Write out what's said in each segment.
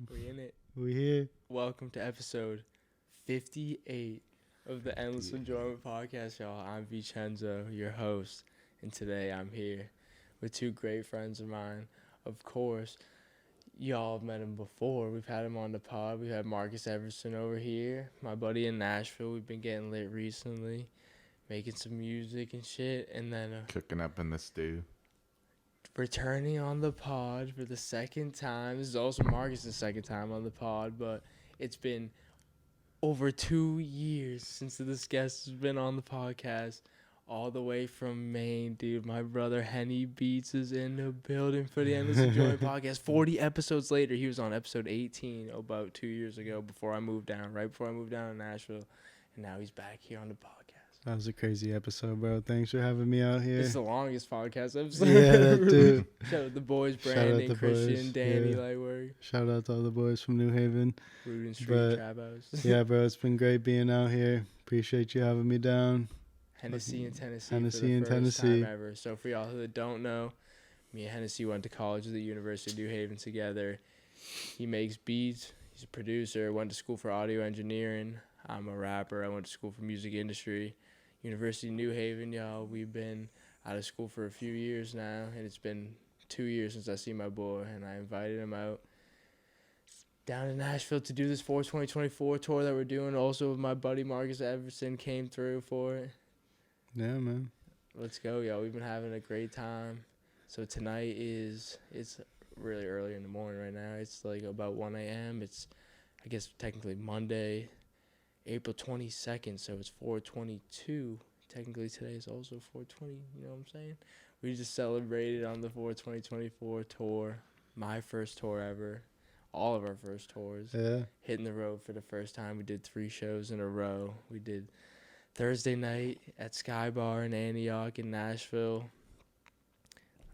We in it. We here. Welcome to episode 58 of the Endless Enjoyment Podcast, y'all. I'm V Chenzo, your host, and today I'm here with two great friends of mine. Of course, y'all have met him before. We've had him on the pod. We had Marcus Edvardsson over here, my buddy in Nashville. We've been getting lit recently, making some music and shit, and then Cooking up in the stew. returning on the pod for the second time. This is also Marcus' second time on the pod, but it's been over 2 years since this guest has been on the podcast. All the way from Maine, dude. My brother Henny Beats is in the building for the Endless Enjoyment Podcast. 40 episodes later, he was on episode 18 about 2 years ago before I moved down, right before I moved down to Nashville. And now he's back here on the podcast. That was a crazy episode, bro. Thanks for having me out here. It's the longest podcast episode. Yeah, that too. Shout out the boys, Shout out Brandon, the Christian, boys, Danny, yeah. Lightwork, Shout out to all the boys from New Haven. Rudin Street, But, Trap House. Yeah, bro, it's been great being out here. Appreciate you having me down. Hennessy in Tennessee. Hennessy for the in first Tennessee. time ever. So for y'all that don't know, me and Hennessy went to college at the University of New Haven together. He makes beats. He's a producer. Went to school for audio engineering. I'm a rapper. I went to school for music industry. University of New Haven, y'all. We've been out of school for a few years now, and it's been 2 years since I see my boy, and I invited him out down to Nashville to do this for 2024 tour that we're doing. Also, my buddy Marcus Edvardsson came through for it. Yeah, man. Let's go, y'all. We've been having a great time. So tonight it's really early in the morning right now. It's like about 1 a.m. It's, I guess, technically Monday, April 22nd, so it's 4/22. Technically today is also 4/20, you know what I'm saying? We just celebrated on the 4/20/24 tour, my first tour ever, all of our first tours. Yeah. Hitting the road for the first time. We did 3 shows in a row. We did Thursday night at Sky Bar in Antioch in Nashville.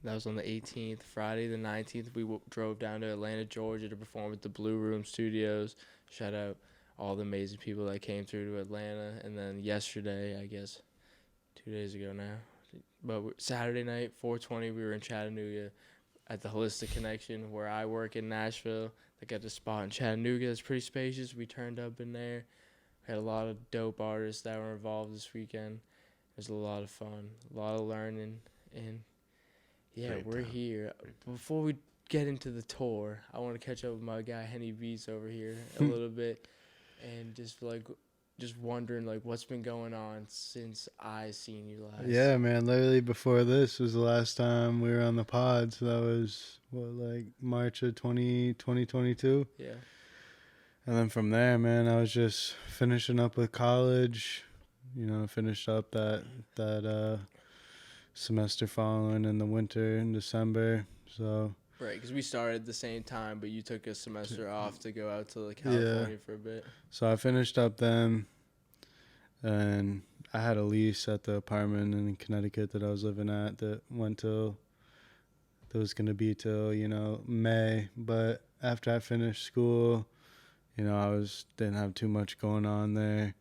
That was on the 18th. Friday the 19th, we drove down to Atlanta, Georgia to perform at the Blue Room Studios. Shout out all the amazing people that came through to Atlanta. And then yesterday, I guess 2 days ago now, but Saturday night, 4/20, we were in Chattanooga at the Holistic Connection where I work in Nashville. They got a spot in Chattanooga that's pretty spacious. We turned up in there. We had a lot of dope artists that were involved this weekend. It was a lot of fun, a lot of learning, and yeah, Great we're time. here. Before we get into the tour, I want to catch up with my guy Henny Beats over here a little bit, and just wondering what's been going on since I seen you last. Yeah, man. Literally before this was the last time we were on the pod. So that was, March of 2022. Yeah. And then from there, man, I was just finishing up with college. Finished up that semester following in the winter in December. So Right, because we started at the same time, but you took a semester off to go out to California for a bit. So I finished up then, and I had a lease at the apartment in Connecticut that I was living at that was going to be till, May. But after I finished school, didn't have too much going on there.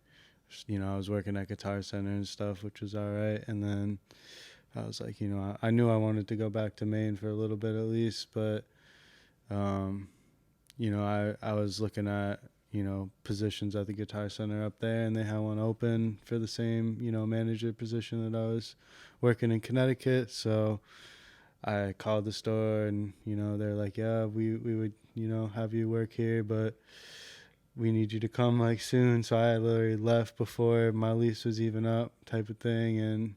I was working at Guitar Center and stuff, which was all right. And then I was like, I knew I wanted to go back to Maine for a little bit at least, but, I was looking at, positions at the Guitar Center up there, and they had one open for the same, manager position that I was working in Connecticut. So I called the store, and, they're like, yeah, we would, have you work here, but we need you to come soon. So I literally left before my lease was even up type of thing, and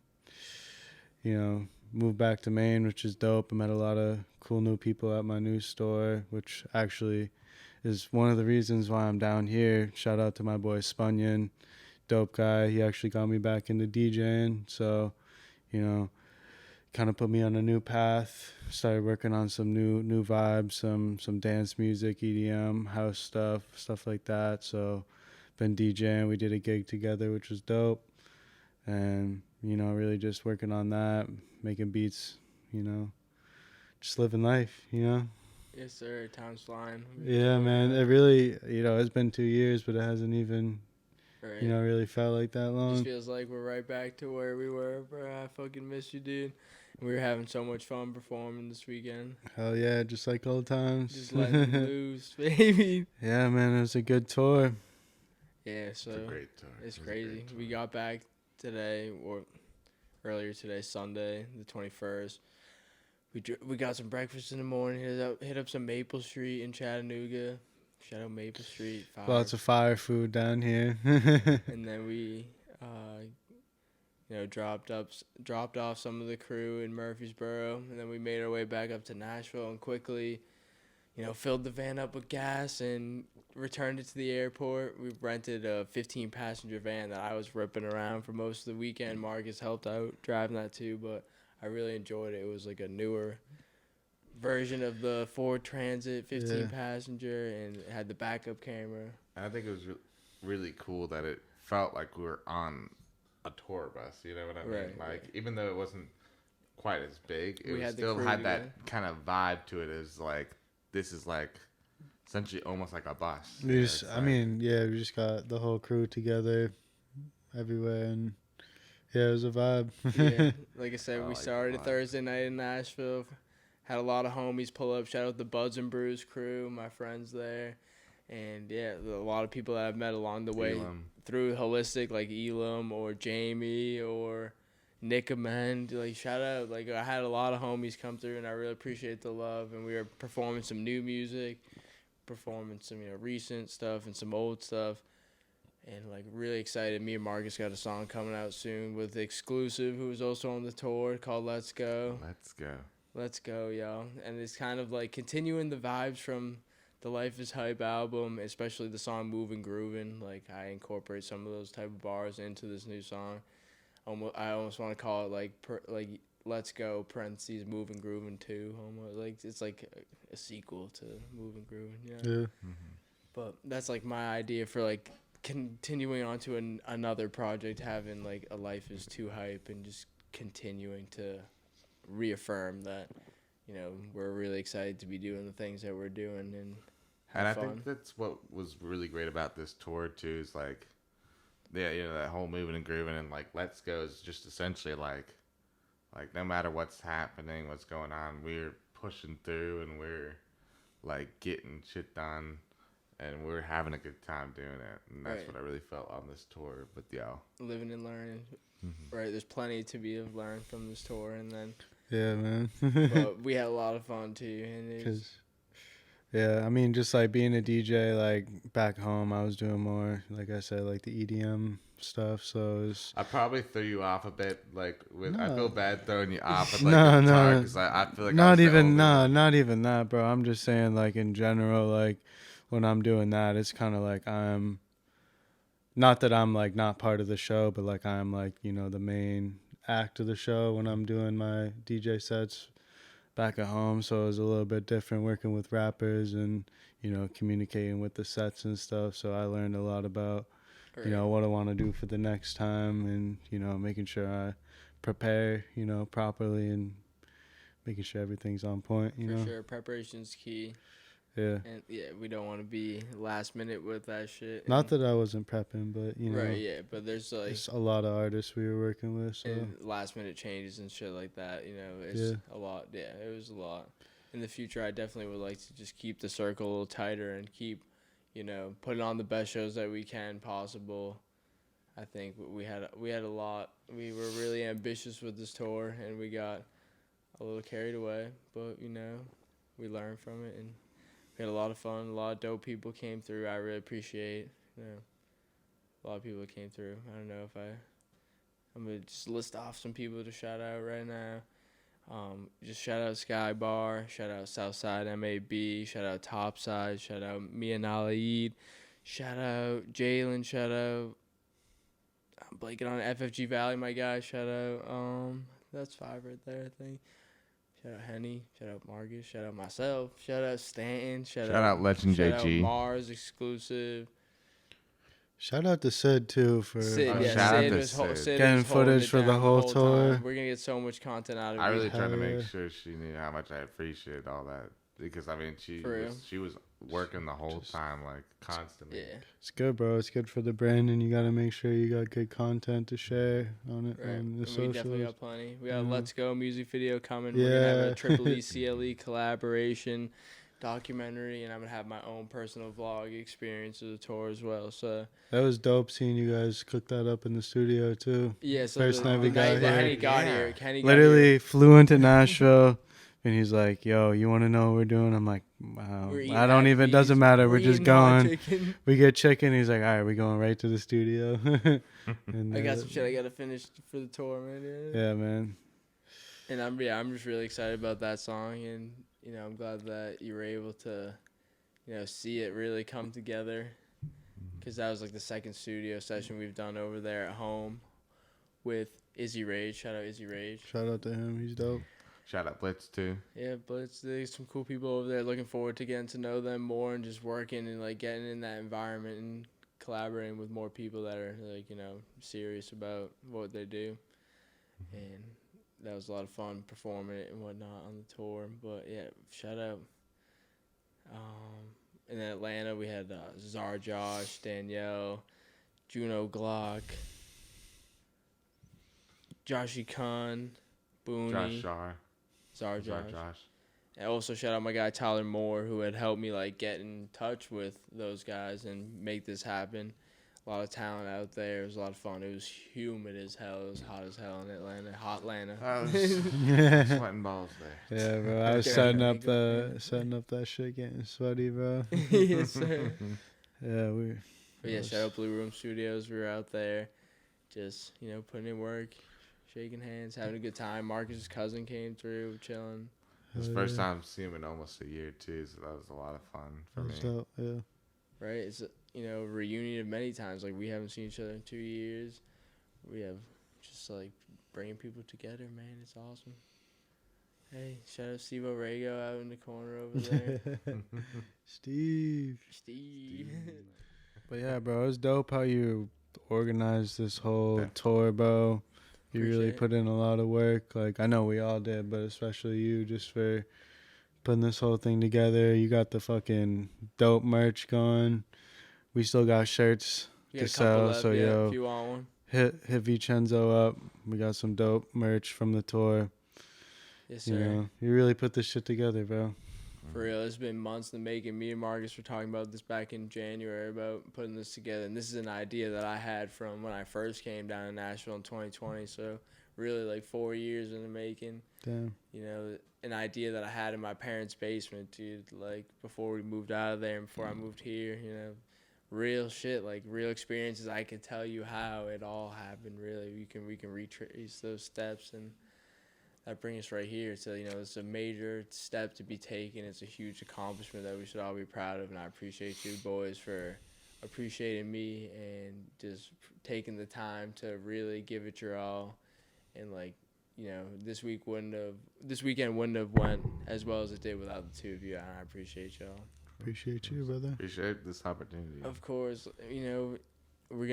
moved back to Maine, which is dope. I met a lot of cool new people at my new store, which actually is one of the reasons why I'm down here. Shout out to my boy Spunyon, dope guy. He actually got me back into DJing, so kind of put me on a new path. Started working on some new vibes, some dance music, EDM, house stuff like that. So been DJing. We did a gig together, which was dope, and really just working on that, making beats, just living life, Yes, sir. Time's flying. Yeah, man. It really, it's been 2 years, but it hasn't even, Right. really felt like that Just long. feels like we're right back to where we were, bro. I fucking miss you, dude. We were having so much fun performing this weekend. Hell yeah, just like old times. Just letting loose, baby. Yeah, man, it was a good tour. Yeah, so It's a great tour. it's It was a crazy. great tour. We got back today, or earlier today, Sunday, the 21st. We got some breakfast in the morning. Hit up some Maple Street in Chattanooga. Shout out Maple Street. Fire. Lots of fire food down here. And then we, dropped off some of the crew in Murfreesboro, and then we made our way back up to Nashville and quickly, filled the van up with gas and returned it to the airport. We rented a 15-passenger van that I was ripping around for most of the weekend. Marcus helped out driving that too, but I really enjoyed it. It was like a newer version of the Ford Transit 15-passenger, and it had the backup camera. And I think it was really cool that it felt like we were on a tour bus. You know what I mean? Right, Like, right. even though it wasn't quite as big, We it had the still crew had together. that kind of vibe to it. As like, this is like essentially almost like a bus. We You know, just, it's I like- mean, yeah, we just got the whole crew together everywhere, and yeah, it was a vibe. Yeah, like I said, I we like the started vibe. Thursday night in Nashville. Had a lot of homies pull up. Shout out the Buds and Brews crew, my friends there. And yeah, a lot of people that I've met along the way Elam. through Holistic, like Elam or Jamie or Nick Amend. Like, shout out. Like, I had a lot of homies come through, and I really appreciate the love. And we were performing some new music, performing some, recent stuff and some old stuff. And, like, really excited. Me and Marcus got a song coming out soon with Exclusive, who was also on the tour, called Let's Go. Let's go. Let's go, y'all. And it's kind of like continuing the vibes from the Life is Hype album, especially the song Moving Groovin'. Like, I incorporate some of those type of bars into this new song. I almost want to call it like Let's Go, parentheses, Moving Groovin' 2. Almost. Like, it's like a sequel to Moving Groovin', you know? Yeah. But that's like my idea for like continuing on to another project, having like a Life is Too Hype, and just continuing to reaffirm that, we're really excited to be doing the things that we're doing and have And I fun. think that's what was really great about this tour too. Is like, yeah, that whole moving and grooving and like Let's Go is just essentially like no matter what's happening, what's going on, we're pushing through and we're like getting shit done. And we're having a good time doing it. And that's Right. what I really felt on this tour with y'all. Living and learning. Right, there's plenty to be learned from this tour, and then Yeah, man. but we had a lot of fun too, and it was, 'Cause, yeah, I mean, just like being a DJ, like back home, I was doing more, like I said, like the EDM stuff. So it was, I probably threw you off a bit. Like, I No. feel bad throwing you off with like No, the guitar no. because I feel like not I was even, the only- not even that, bro. I'm just saying, like in general, like when I'm doing that, it's kind of like I'm, not that I'm like not part of the show, but like I'm like, the main act of the show when I'm doing my DJ sets back at home. So it was a little bit different working with rappers and, communicating with the sets and stuff. So I learned a lot about, what I want to do for the next time, and, making sure I prepare, properly, and making sure everything's on point, for sure, preparation's key. Yeah. And yeah, we don't want to be last minute with that shit. Not that I wasn't prepping, but, right, yeah, but there's like there's a lot of artists we were working with. So and last minute changes and shit like that. It's Yeah. a lot. Yeah, it was a lot. In the future, I definitely would like to just keep the circle a little tighter and keep, putting on the best shows that we can possible. I think we had a lot. We were really ambitious with this tour, and we got a little carried away. But we learned from it, and we had a lot of fun. A lot of dope people came through. I really appreciate. A lot of people that came through. I don't know if I'm gonna just list off some people to shout out right now. Just shout out Sky Bar, shout out Southside MAB, shout out Topside, shout out Mia Nalaid, shout out Jalen, shout out I'm blanking on FFG Valley, my guy, shout out that's 5 right there, I think. Shout out Henny, shout out Marcus, shout out myself, shout out Stanton, shout out Legend shout JG. out Mars Exclusive. shout out to Sid too for Sid, Oh, yeah, shout out Sid to was Sid. Sid Getting was holding footage it for the down whole tour. time. We're gonna get so much content out of it. I really tried to Hell make yeah. sure she knew how much I appreciate all that. because I mean For real. she was working the whole time, like constantly. Yeah. It's good, bro. It's good for the brand, and you got to make sure you got good content to share on it Right. on the And we definitely socials. got plenty. We got Yeah. Let's Go music video coming. We're gonna have Yeah. a Triple E CLE collaboration documentary, and I'm gonna have my own personal vlog experience of the tour as well. So That was dope seeing you guys cook that up in the studio too. yeah, so First the night we got night that here. Henny got Yeah. here, Henny got Literally flew into Nashville, and he's like, "Yo, you want to know what we're doing?" I'm like, wow, We're eating I don't even. Applebee's. Doesn't matter. We're just eating hot going. chicken. We get chicken. He's like, "All right, we're going right to the studio." And I got some shit I gotta finish for the tour, man. Yeah, man. And I'm just really excited about that song, and I'm glad that you were able to, see it really come together, because that was like the second studio session we've done over there at home, with Izzy Rage. Shout out Izzy Rage. Shout out to him. He's dope. Shout out Blitz too. Yeah, but there's some cool people over there. Looking forward to getting to know them more and just working and like getting in that environment and collaborating with more people that are like serious about what they do. And that was a lot of fun performing it and whatnot on the tour. But yeah, shout out. In Atlanta we had Czar Josh, Danielle, Juno Glock, Joshy Khan, Booney, Czar Josh. And also shout out my guy Tyler Moore, who had helped me like get in touch with those guys and make this happen. A lot of talent out there. It was a lot of fun. It was humid as hell. It was hot as hell in Atlanta. Hot Atlanta. I was sweating balls there. Yeah, bro. I was Okay, setting yeah, up that shit, getting sweaty, bro. Yes, sir. Yeah, But yeah, shout out Blue Room Studios. We were out there just, putting in work, shaking hands, having a good time. Marcus's cousin came through, chilling. It was the first time seeing him in almost a year too, so that was a lot of fun for me. Dope, yeah. Right? It's a reunion of many times. Like, we haven't seen each other in 2 years. We have just, like, bringing people together, man. It's awesome. Hey, shout out Steve O'Rego out in the corner over there. Steve. But yeah, bro, it was dope how you organized this whole tour, bro. You really put in a lot of work. Like, I know we all did, but especially you, just for putting this whole thing together. You got the fucking dope merch going. We still got shirts to sell, so if you want one. hit V Chenzo up. We got some dope merch from the tour. Yes, sir. You really put this shit together, bro. For real, it's been months in the making. Me and Marcus were talking about this back in January about putting this together, and this is an idea that I had from when I first came down to Nashville in 2020. So really, like 4 years in the making. Damn. An idea that I had in my parents' basement, dude. Like before we moved out of there and before I moved here, real shit, like real experiences. I can tell you how it all happened. Really, we can retrace those steps, and that brings us right here. So it's a major step to be taken. It's a huge accomplishment that we should all be proud of, and I appreciate you boys for appreciating me and just taking the time to really give it your all. And this weekend wouldn't have went as well as it did without the two of you, and I appreciate y'all. Appreciate you, brother. Appreciate this opportunity. Of course, we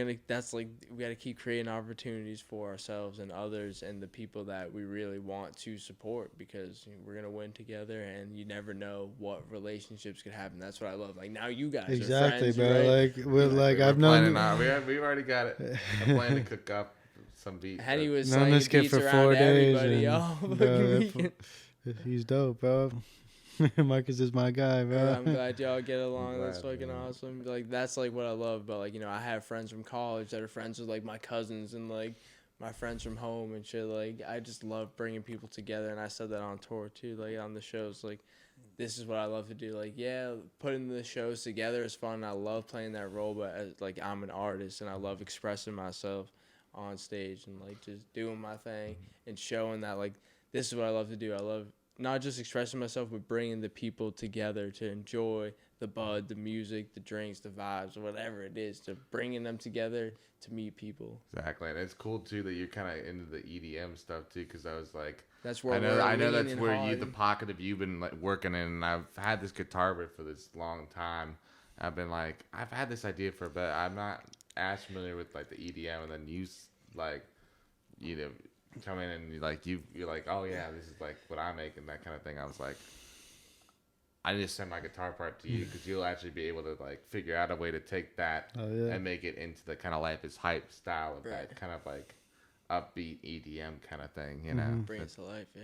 gotta keep creating opportunities for ourselves and others and the people that we really want to support, because we're gonna win together, and you never know what relationships could happen. That's what I love. Like, now you guys Exactly, are friends, bro. right? Like I've known. We've already got it. I'm planning to cook up some beats. Henny was known slinging this kid beats for around 4 days, everybody and, all fucking bro, weekend. He's dope, bro. Marcus is my guy, bro. I'm glad y'all get along. That's glad, fucking man. awesome. Like, that's like what I love about, like, I have friends from college that are friends with like my cousins and like my friends from home and shit. Like, I just love bringing people together, and I said that on tour too, like on the shows. Like, this is what I love to do. Like, yeah, putting the shows together is fun. I love playing that role, but like, I'm an artist and I love expressing myself on stage and like just doing my thing and showing that like this is what I love to do. I love not just expressing myself, but bringing the people together to enjoy the bud, the music, the drinks, the vibes, whatever it is, to bringing them together to meet people. Exactly, and it's cool too that you're kind of into the EDM stuff too, because I was like, that's where I know that's where the pocket of you've been like working in, and I've had this guitar riff for this long time. I've been like, I've had this idea for a bit. I'm not as familiar with like the EDM, and then you like, come in and you're like, oh yeah, this is like what I make and that kind of thing. I was like, I just send my guitar part to you because you'll actually be able to like figure out a way to take that and make it into the kind of Life is Hype style of that kind of like upbeat EDM kind of thing, you know. Bring it to life, yeah.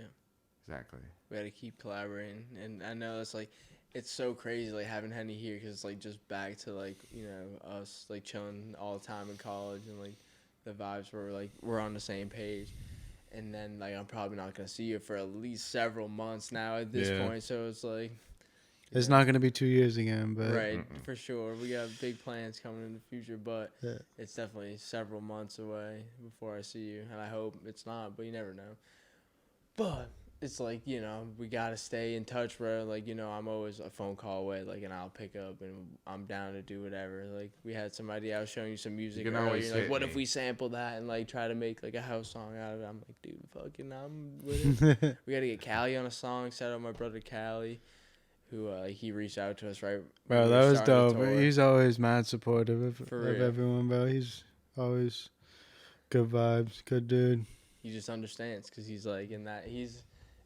Exactly. We got to keep collaborating, and I know it's like, it's so crazy like having Henny here because it's like just back to like, you know, us like chilling all the time in college, and like the vibes were like we're on the same page. And then like I'm probably not gonna see you for at least several months now at this point, so it's like it's not gonna be 2 years again, but right, for sure. We got big plans coming in the future, but it's definitely several months away before I see you, and I hope it's not, but you never know. But it's like, you know, we gotta stay in touch, bro. Like, you know, I'm always a phone call away, like, and I'll pick up, and I'm down to do whatever. Like, we had somebody, I was showing you some music earlier, like, what if we sample that and like try to make like a house song out of it? I'm like, dude, fucking, I'm with it. We gotta get Callie on a song. Shout out my brother Callie, who he reached out to us, right? Bro, that was dope. He's always mad supportive of everyone, bro. He's always good vibes, good dude. He just understands because he's like he's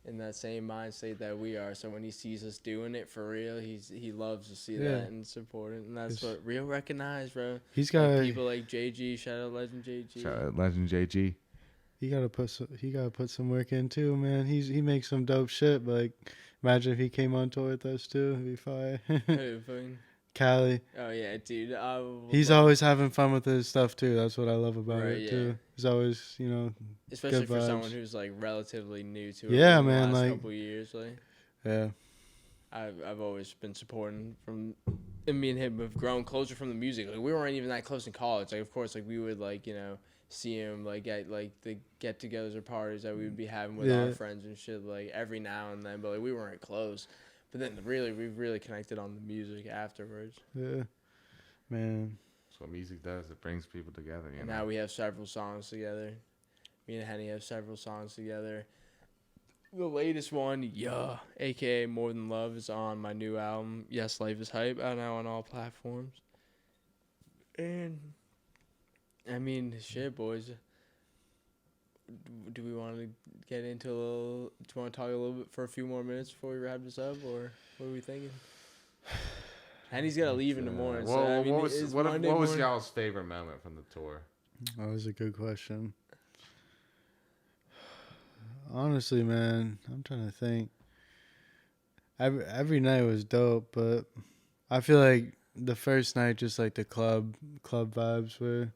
in that same mind state that we are. So when he sees us doing it for real, he loves to see that and support it, and that's what real recognize, bro. He's got like people like JG. Shout out Legend JG. Shout out Legend JG. He gotta put some work in too, man. He makes some dope shit. But like, imagine if he came on tour with us too. It'd be fire. Callie. Oh yeah, dude. He's always having fun with his stuff too. That's what I love about it too. He's always, you know, especially for someone who's like relatively new to it. Yeah, in the man. last Like couple years, like. Yeah. I've always been supporting and me and him have grown closer from the music. Like we weren't even that close in college. Like of course, like we would like, you know, see him like at like the get-togethers or parties that we would be having with our friends and shit like every now and then. But like we weren't close. But then we really connected on the music afterwards. Yeah, man. That's what music does. It brings people together. You know? Now we have several songs together. Me and Henny have several songs together. The latest one, aka More Than Love, is on my new album, Yes, Life is Hype, out now on all platforms. And, I mean, shit, boys. Do we want to get into a little... Do you want to talk a little bit for a few more minutes before we wrap this up, or what are we thinking? Henny's got to leave in the morning. Well, so, I mean, what was y'all's favorite moment from the tour? That was a good question. Honestly, man, I'm trying to think. Every night was dope, but I feel like the first night, just like the club vibes were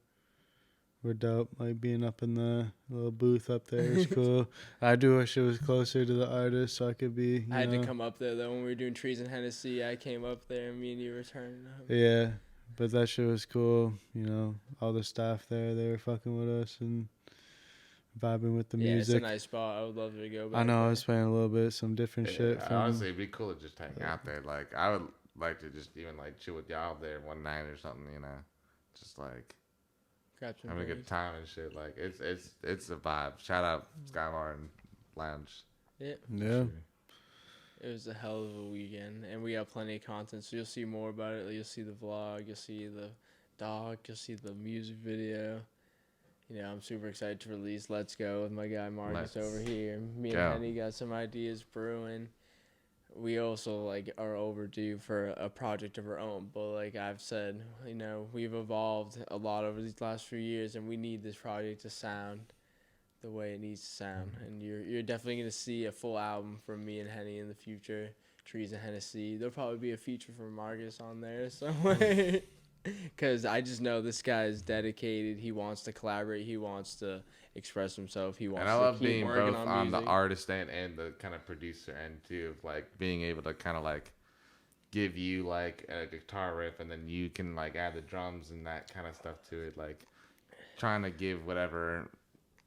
dope. Like being up in the little booth up there was cool. I do wish it was closer to the artist so I could be. I had to come up there though when we were doing Trees in Hennessy. I came up there and me and you were turning up. Yeah, but that shit was cool. You know, all the staff there, they were fucking with us and vibing with the music. Yeah, it's a nice spot. I would love to go back. I know, I was playing a little bit, some different shit. Honestly, it'd be cool to just hang out there. Like, I would like to just even, like, chill with y'all there one night or something, you know? Just, like, having a good time and shit. Like, it's a vibe. Shout out Skybar and Lounge. Yeah. Yeah. It was a hell of a weekend, and we got plenty of content, so you'll see more about it. You'll see the vlog, you'll see the doc, you'll see the music video. You know, I'm super excited to release Let's Go with my guy Marcus over here. Me and Henny got some ideas brewing. We also, like, are overdue for a project of our own. But, like I've said, you know, we've evolved a lot over these last few years, and we need this project to sound the way it needs to sound. And you're definitely going to see a full album from me and Henny in the future. Trees and Hennessy. There'll probably be a feature for Marcus on there somewhere. Because I just know this guy is dedicated. He wants to collaborate. He wants to express himself. He wants. And I love being both on the artist end and the kind of producer end too. Of like being able to kind of like give you like a guitar riff, and then you can like add the drums and that kind of stuff to it. Like trying to give whatever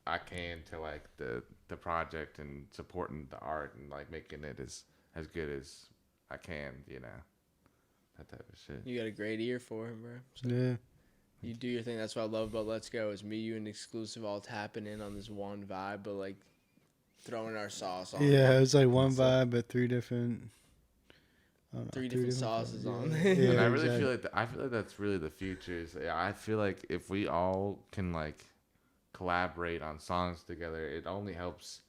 I can to like the project and supporting the art and like making it as good as I can. You know. That type of shit. You got a great ear for him, bro. So yeah. You do your thing. That's what I love about Let's Go is me, you, and Exclusive all tapping in on this one vibe, but like throwing our sauce on. Yeah, it was like one vibe, but three different sauces on. Yeah, and I really feel like that's really the future. I feel like if we all can like collaborate on songs together, it only helps.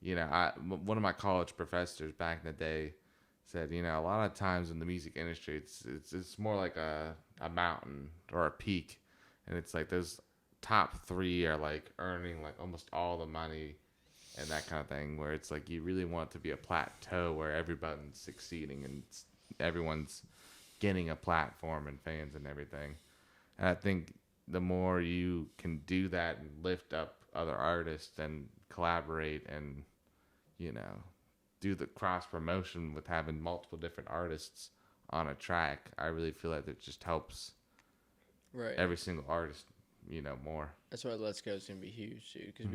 You know, one of my college professors back in the day, said, you know, a lot of times in the music industry, it's more like a mountain or a peak, and it's like those top three are like earning like almost all the money and that kind of thing. Where it's like you really want it to be a plateau where everyone's succeeding and everyone's getting a platform and fans and everything. And I think the more you can do that and lift up other artists and collaborate and, you know, do the cross promotion with having multiple different artists on a track, I really feel like it just helps Right. every single artist, you know, more. That's why Let's Go is gonna be huge, dude. Because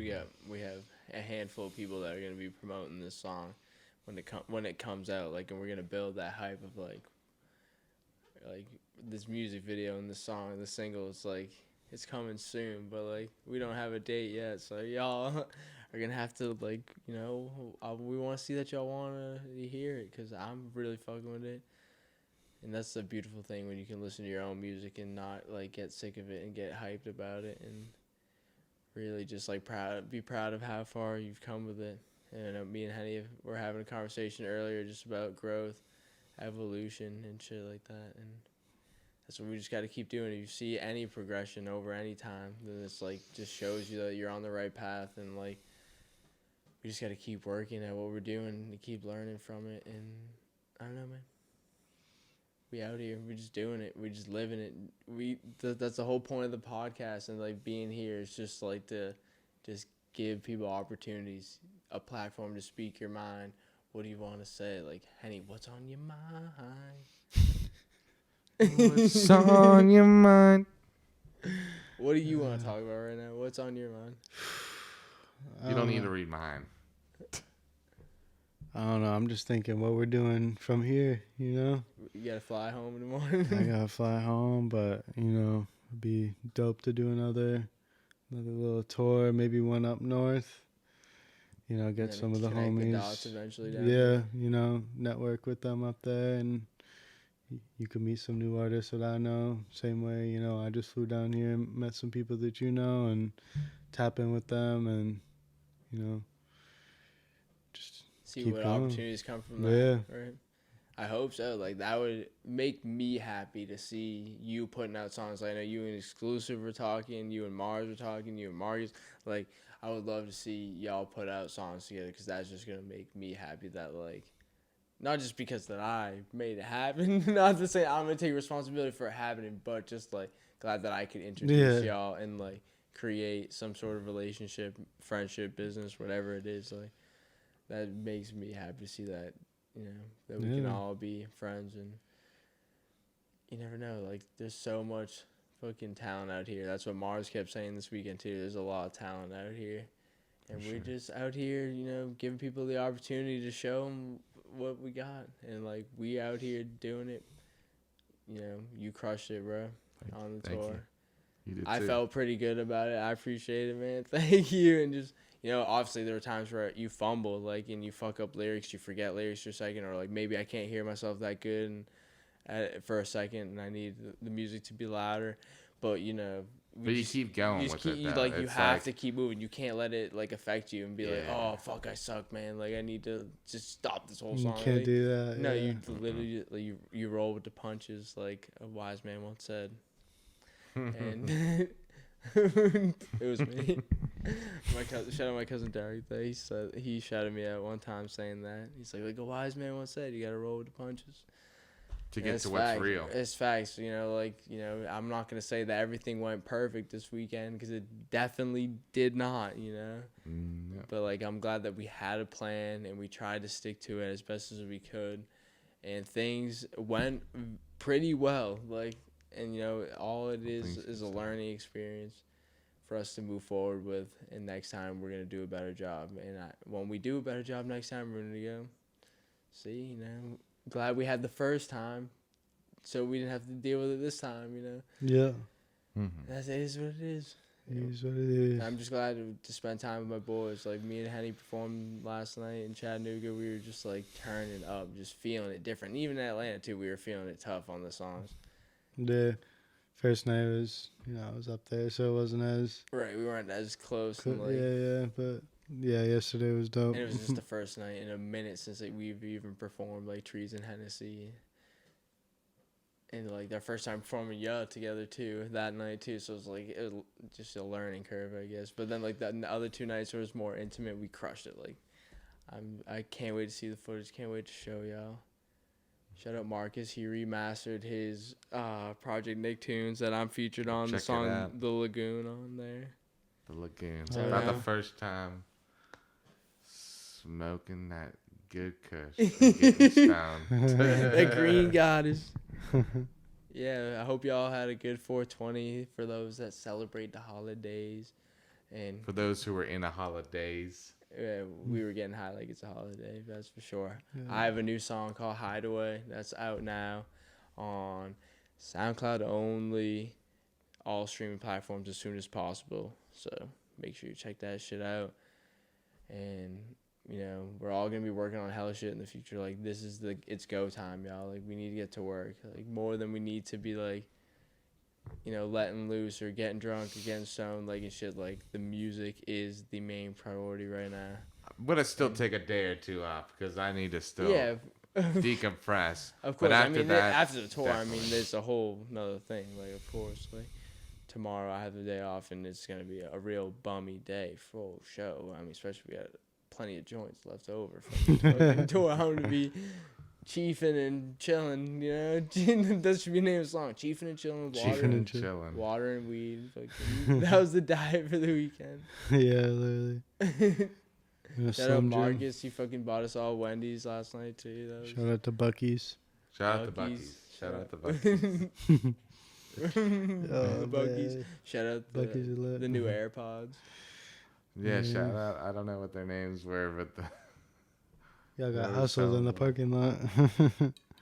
we have a handful of people that are gonna be promoting this song when it comes out. Like, and we're gonna build that hype of like this music video and this song and the single. It's like it's coming soon, but like we don't have a date yet. So y'all are gonna have to like, you know, we want to see that y'all want to hear it because I'm really fucking with it. And that's the beautiful thing when you can listen to your own music and not like get sick of it and get hyped about it and really just like be proud of how far you've come with it. And me and Henny were having a conversation earlier just about growth, evolution, and shit like that. And that's what we just got to keep doing. If you see any progression over any time, then it's like just shows you that you're on the right path. And like we just got to keep working at what we're doing and keep learning from it. And I don't know, man. We out here. We're just doing it. We're just living it. That's the whole point of the podcast and like being here is just like to just give people opportunities, a platform to speak your mind. What do you want to say? Like, Henny, what's on your mind? What's on your mind? What do you want to talk about right now? What's on your mind? You don't need to read mine. I don't know. I'm just thinking what we're doing from here, you know? You got to fly home in the morning. I got to fly home, but, you know, it'd be dope to do another little tour, maybe one up north. You know, get some of the connect homies. The dots eventually down yeah, there. you know, network with them up there, and you can meet some new artists that I know. Same way, you know, I just flew down here and met some people that you know, and tap in with them, and, you know, just See keep what going. opportunities come from that. Yeah. Right. I hope so. Like that would make me happy to see you putting out songs. Like, I know you and Exclusive were talking, you and Mars were talking, you and Marcus. Like I would love to see y'all put out songs together because that's just gonna make me happy. That like, not just because that I made it happen, not to say I'm gonna take responsibility for it happening, but just like glad that I could introduce y'all and like create some sort of relationship, friendship, business, whatever it is. Like that makes me happy to see that. You know, that we can all be friends, and you never know. Like, there's so much fucking talent out here. That's what Mars kept saying this weekend, too. There's a lot of talent out here. And we're just out here, you know, giving people the opportunity to show them what we got. And, like, we out here doing it. You know, you crushed it, bro, on the tour. You did I too. felt pretty good about it. I appreciate it, man. Thank you. And just... You know, obviously there were times where you fumble, like, and you fuck up lyrics, you forget lyrics for a second, or like maybe I can't hear myself that good for a second, and I need the music to be louder. But you know, but you keep going with it. Though. Like you have to keep moving. You can't let it like affect you and be like, oh fuck, I suck, man. Like I need to just stop this whole song. You can't like, do that. No, you literally like, you roll with the punches, like a wise man once said. And it was me. Shout out my cousin Derek. He shouted me out one time saying that. He's like a wise man once said, you got to roll with the punches. To get to what's real. It's facts. You know, like, you know, I'm not going to say that everything went perfect this weekend because it definitely did not, you know. Yeah. But, like, I'm glad that we had a plan and we tried to stick to it as best as we could. And things went pretty well. Like, and, you know, all it is a learning experience for us to move forward with. And next time we're going to do a better job. And when we do a better job next time, we're going to go, see, you know, glad we had the first time so we didn't have to deal with it this time, you know. Yeah. Mm-hmm. It is what it is. It is what it is. I'm just glad to spend time with my boys. Like, me and Henny performed last night in Chattanooga. We were just, like, turning up, just feeling it different. Even in Atlanta, too, we were feeling it tough on the songs. The first night was, you know, I was up there, so it wasn't as... Right, we weren't as close. Yeah, but Yeah, yesterday was dope. And it was just the first night in a minute since like, we've even performed like Trees in Hennessy. And like their first time performing together too that night too. So it was just a learning curve, I guess. But then like the other 2 nights where it was more intimate, we crushed it. Like I can't wait to see the footage. Can't wait to show y'all. Shout out Marcus. He remastered his Project Nicktoons that I'm featured on. Check the it song out. The Lagoon on there. The Lagoon. Oh, About yeah. the first time smoking that good kush. and getting stoned. That green goddess. Yeah, I hope y'all had a good 420 for those that celebrate the holidays. And For those who were in the holidays. we were getting high like it's a holiday, that's for sure. Yeah. I have a new song called Hideaway that's out now on SoundCloud only, all streaming platforms as soon as possible. So make sure you check that shit out. And you know, we're all gonna be working on hella shit in the future. Like this is it's go time, y'all. Like we need to get to work. Like more than we need to be like, you know, letting loose or getting drunk or getting stoned, like and shit. Like the music is the main priority right now. I'm gonna still take a day or 2 off because I need to still Yeah, decompress. of course. But I after mean, that, after the tour, definitely. I mean, there's a whole nother thing. Like, of course, like tomorrow I have the day off, and it's gonna be a real bummy day, full show. I mean, especially we got plenty of joints left over from the fucking tour. I'm gonna be chiefing and chilling. You know, that should be the name of the song. Chiefing and chilling, water, Chiefing and chill. chilling. water and weed. Fucking, that was the diet for the weekend. Yeah, literally. In a Shout out Slim Jim. Marcus. He fucking bought us all Wendy's last night too. That was Shout out to Bucky's. Shout out to Buc-ee's. Bucky's. Shout out to Bucky's. Oh, Buc-ee's. man. Shout out Bucky's are lit. the new AirPods. Yeah, Yeah. shout out. I don't know what their names were, but Y'all got Yeah, hustled in the so- parking lot.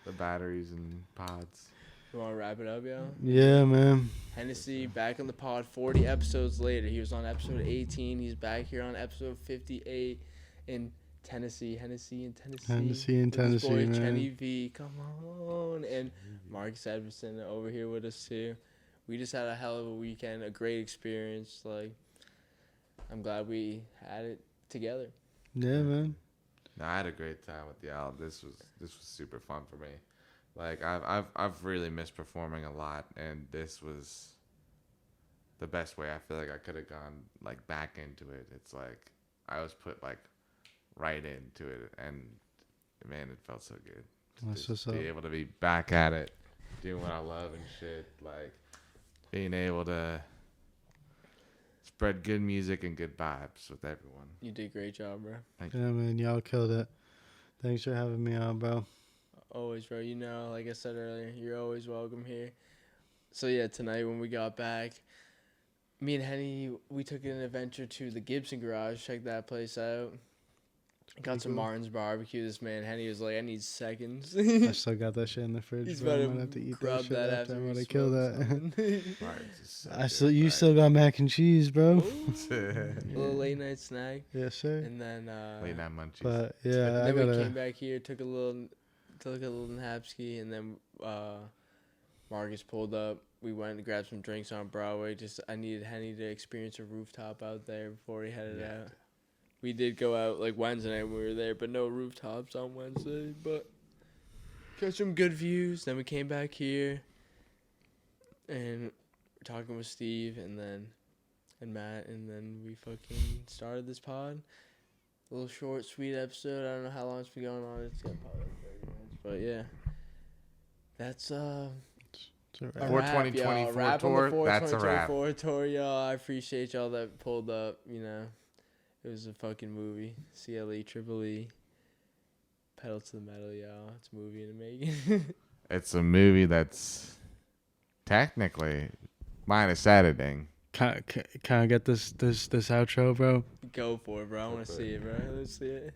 the batteries and pods. You want to wrap it up, yo? Yeah, man. Hennessy back on the pod 40 episodes later. He was on episode 18. He's back here on episode 58 in Tennessee. Hennessy in Tennessee. Hennessy in With his Tennessee, boy, man. Henny V. Come on. And Marcus Edvardsson over here with us, too. We just had a hell of a weekend, a great experience. Like, I'm glad we had it together. Yeah, man. No, I had a great time with y'all. This was super fun for me. Like I've really missed performing a lot, and this was the best way I feel like I could have gone like back into it. It's like I was put like right into it, and man, it felt so good to That's just what's be up. able to be back at it, doing what I love and shit. Like being able to spread good music and good vibes with everyone. You did a great job, bro. Thank Yeah, you. man. Y'all killed it. Thanks for having me on, bro. Always, bro. You know, like I said earlier, you're always welcome here. So, yeah, tonight when we got back, me and Henny, we took an adventure to the Gibson Garage. Check that place out. Got some cool. Martin's barbecue. This man, Henny, was like, I need seconds. I still got that shit in the fridge, He's bro. about I'm gonna have to to eat that grab shit that after after I'm we gonna kill smoke that. something. Martin's is so I good, still, you right? still got mac and cheese, bro. Ooh, a little late night snack. Yes, sir. And then, Late night munchies. But yeah, I then we gotta. came back here, took a little napski, and then Marcus pulled up. We went and grabbed some drinks on Broadway. Just I needed Henny to experience a rooftop out there before he headed Yeah. out. We did go out like Wednesday night when we were there, but no rooftops on Wednesday. But got some good views. Then we came back here and we're talking with Steve and Matt, and then we fucking started this pod. A little short, sweet episode. I don't know how long it's been going on. It's got probably like 30 minutes, but yeah, that's It's all a right. 420 wrap, y'all. 24 Wrap on the tour, that's a wrap. 420 tour, y'all. I appreciate y'all that pulled up. You know, it was a fucking movie. CLE, Triple E, pedal to the metal, y'all. It's a movie in the making. It's a movie that's technically minus editing. Can I get this outro, bro? Go for it, bro. I want to see it, bro. Let's see it.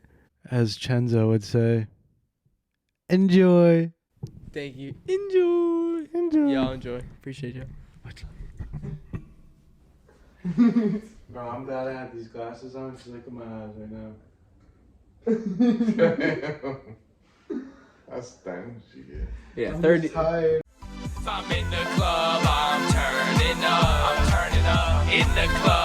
As Chenzo would say, enjoy. Thank you. Enjoy. Enjoy. Y'all enjoy. Appreciate you. Bro, I'm glad I have these glasses on. Just look at my eyes right now. That's damn shit. Yeah, I'm 30. just tired. If I'm in the club, I'm turning up. In the club.